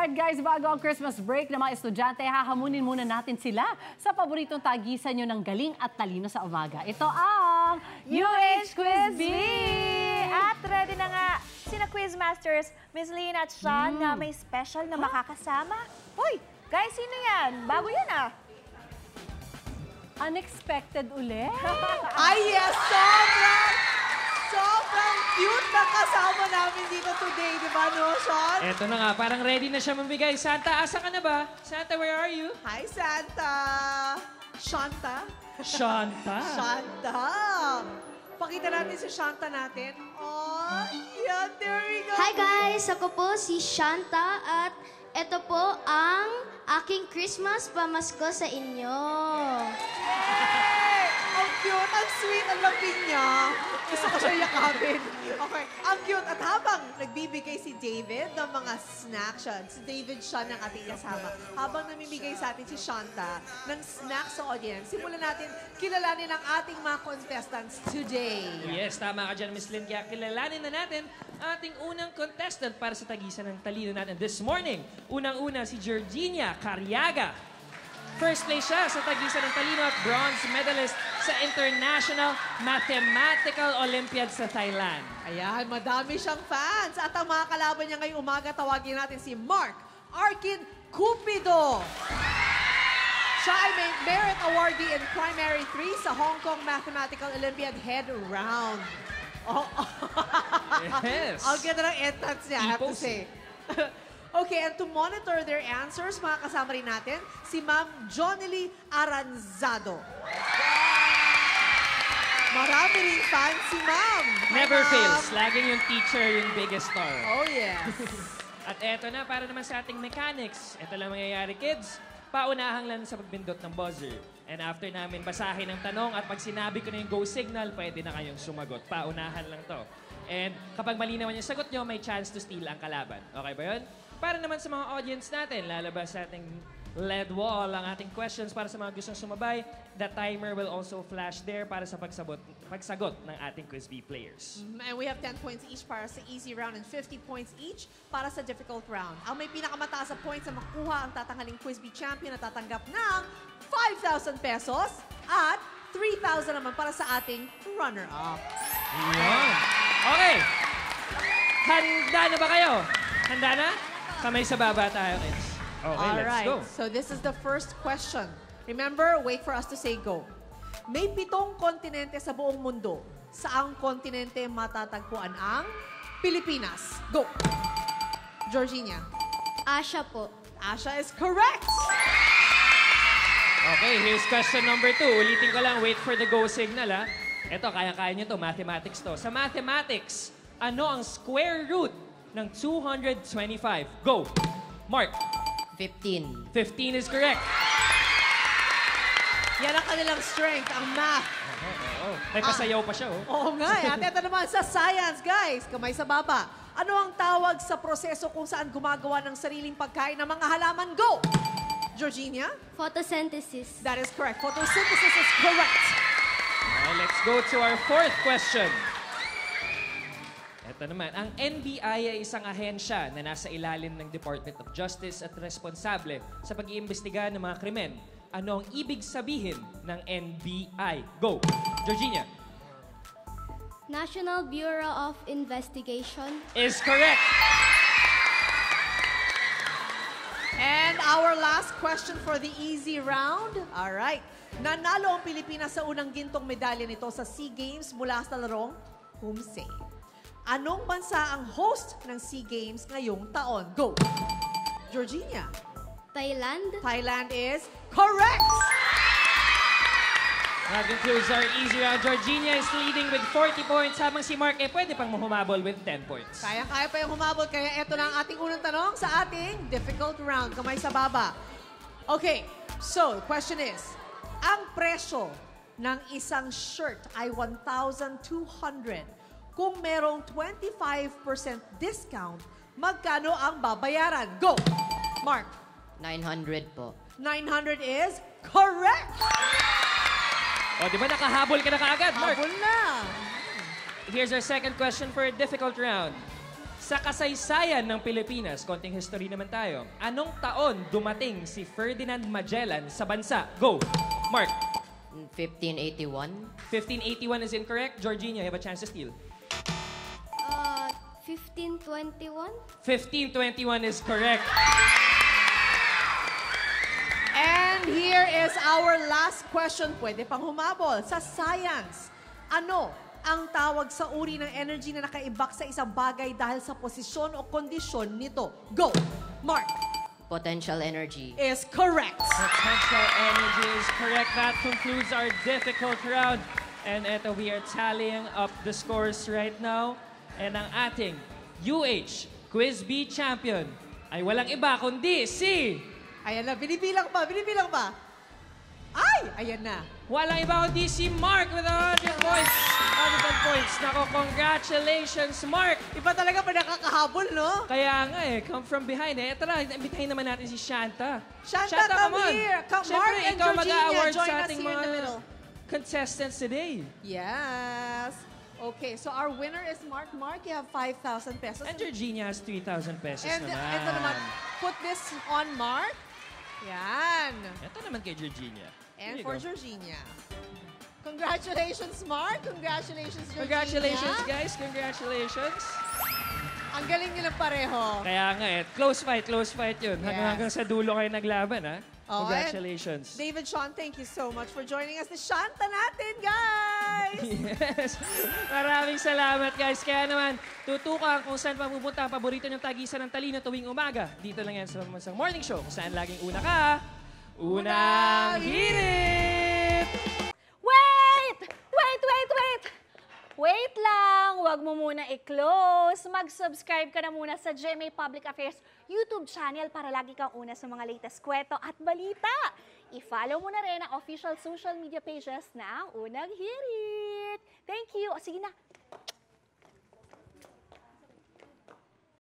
Alright guys, bago ang Christmas break na mga estudyante, hahamunin muna natin sila sa paboritong tagisan nyo ng galing at talino sa umaga. Ito ang UH Quiz Bee! At ready na nga sina Quizmasters, Miss Lina at Sean na may special na makakasama. Hoy, guys, sino yan? Bago yan ah. Unexpected ulit. Ay yes, sobrang cute na kasama namin dito today, di ba, no, Sean? Eto na nga, parang ready na siya mamigay. Santa, asa ka na ba? Santa, where are you? Hi, Santa! Shanta? Shanta. Shanta! Pakita natin si Shanta natin. Oh, yeah, there we go. Hi guys! Ako po si Shanta at ito po ang aking Christmas pamasko sa inyo. Yay! Ang cute, ang sweet, ang lambing niya. Gusto ko siya yakapin. Okay, ang cute. At habang nagbibigay si David ng mga snacks, si David siya ng ating kasama. Habang namimigay sa atin si Shanta ng snacks sa audience, simulan natin kilalanin ang ating mga contestants today. Yes, tama ka dyan, Miss Lynn. Kaya kilalanin na natin ating unang contestant para sa tagisan ng talino natin this morning. Unang-una si Georgina Cariaga. First place siya sa tagisan ng talino at bronze medalist sa International Mathematical Olympiad sa Thailand. Ayan, madami siyang fans. At ang mga kalaban niya ngayong umaga, tawagin natin si Mark Arkin Cupido. Siya ay may Merit Awardee in Primary 3 sa Hong Kong Mathematical Olympiad Head Round. Oh. Yes. Ang ganda ng entrance niya, I have to say. Okay, and to monitor their answers, mga kasama rin natin, si Ma'am Jonely Aranzado. Marami rin fans si Ma'am. Never fails. Laging yung teacher yung biggest star. Oh, yes. At eto na, para naman sa ating mechanics. Ito lang mangyayari, kids. Paunahan lang sa pagbindot ng buzzer. And after namin basahin ang tanong at pag sinabi ko na yung go signal, pwede na kayong sumagot. Paunahan lang to. And kapag mali naman yung sagot nyo, may chance to steal ang kalaban. Okay ba yun? Para naman sa mga audience natin, lalabas sa ating LED wall ang ating questions para sa mga gustong sumabay. The timer will also flash there para sa pagsagot ng ating Quiz Bee players. And we have 10 points each para sa easy round and 50 points each para sa difficult round. Ang may pinakamataas sa points na makuha ang tatanghaling Quiz Bee champion na tatanggap ng 5,000 pesos at 3,000 naman para sa ating runner-up. Yan. Okay. Handa na ba kayo? Handa na? Kamay sa baba tayo, kids. Okay, let's go. So this is the first question. Remember, wait for us to say go. May 7 kontinente sa buong mundo. Saang kontinente matatagpuan ang Pilipinas? Go! Georgina. Asya po. Asya is correct! Okay, here's question number 2. Ulitin ko lang, wait for the go signal, ha? Ito, kaya-kaya nyo to, mathematics to. Sa mathematics, ano ang square root ng 225? Go! Mark. 15. 15 is correct. Yan ang kanilang strength, ang math. May pasayaw pa siya, oh. Oo nga eh. At ito naman sa science, guys. Kamay sa baba. Ano ang tawag sa proseso kung saan gumagawa ng sariling pagkain ng mga halaman? Go! Georgina? Photosynthesis. That is correct. Photosynthesis is correct. Okay, let's go to our 4th question. Ito naman, ang NBI ay isang ahensya na nasa ilalim ng Department of Justice at responsable sa pag-iimbestiga ng mga krimen. Ano ang ibig sabihin ng NBI? Go! Georgina. National Bureau of Investigation. Is correct. And our last question for the easy round. All right. Nanalo ang Pilipinas sa unang gintong medalya nito sa SEA Games mula sa larong Humsay. Anong bansa ang host ng SEA Games ngayong taon? Go! Georgina. Thailand. Thailand is correct! That concludes our easy round. Georgina is leading with 40 points habang si Mark pwede pang humabol with 10 points. Kaya-kaya pa yung humabol. Kaya ito na ang ating unang tanong sa ating difficult round. Kamay sa baba. Okay, so question is, ang presyo ng isang shirt ay 1,200. Kung merong 25% discount, magkano ang babayaran? Go! Mark. 900 po. 900 is correct! O, di ba nakahabol ka na kaagad, Mark? Habol na. Here's our second question for a difficult round. Sa kasaysayan ng Pilipinas, konting history naman tayo. Anong taon dumating si Ferdinand Magellan sa bansa? Go! Mark. 1581. 1581 is incorrect. Georgina, you have a chance to steal. 1521. 1521 is correct. And here is our last question. Pwede pang humabol. Sa science, ano ang tawag sa uri ng energy na nakaibak sa isang bagay dahil sa posisyon o kondisyon nito? Go! Mark Potential energy. is correct. Potential energy is correct. That concludes our difficult round. And eto, we are tallying up the scores right now. And ang ating UH Quiz B champion ay walang iba kundi si... Ayan na, binibilang pa, binibilang pa. Ay! Ayan na. Walang iba kundi si Mark with 100 points. 100 points. Nako, congratulations, Mark! Iba talaga pa nakakahabol, no? Kaya nga come from behind Ito na, imbitahin naman natin si Shanta. Shanta, come on. here. Come, Siyempre, Mark and ikaw Georgina, mag-a-award join sa us ating here in the mga middle. contestants today. Yes. Okay, so our winner is Mark. Mark, you have 5,000 pesos. And Georgina has 3,000 pesos And naman. ito naman, put this on Mark. Yan. Ito naman kay Georgina. And Here you for go. Georgina. Congratulations, Mark. Congratulations, Georgina. Congratulations, guys. Congratulations. Ang galing nilang pareho. Kaya nga close fight yun. Yes. Hanggang sa dulo kayo naglaban, ha? Oh, Congratulations. David, Sean, thank you so much for joining us. The Shanta natin, guys! Yes. Maraming salamat, guys. Kaya naman, tutukan kung saan papupunta ang paborito niyong tagisan ng talino tuwing umaga. Dito lang yan sa Pamamasang Morning Show, kung saan laging una ka. Unang hirit! Wait! Wait, wait, wait! Wait lang! Huwag mo muna i-close. Mag-subscribe ka na muna sa GMA Public Affairs YouTube channel para lagi kang una sa mga latest kwento at balita. I-follow mo na rin ang official social media pages ng Unang Hirit. Thank you. O sige na.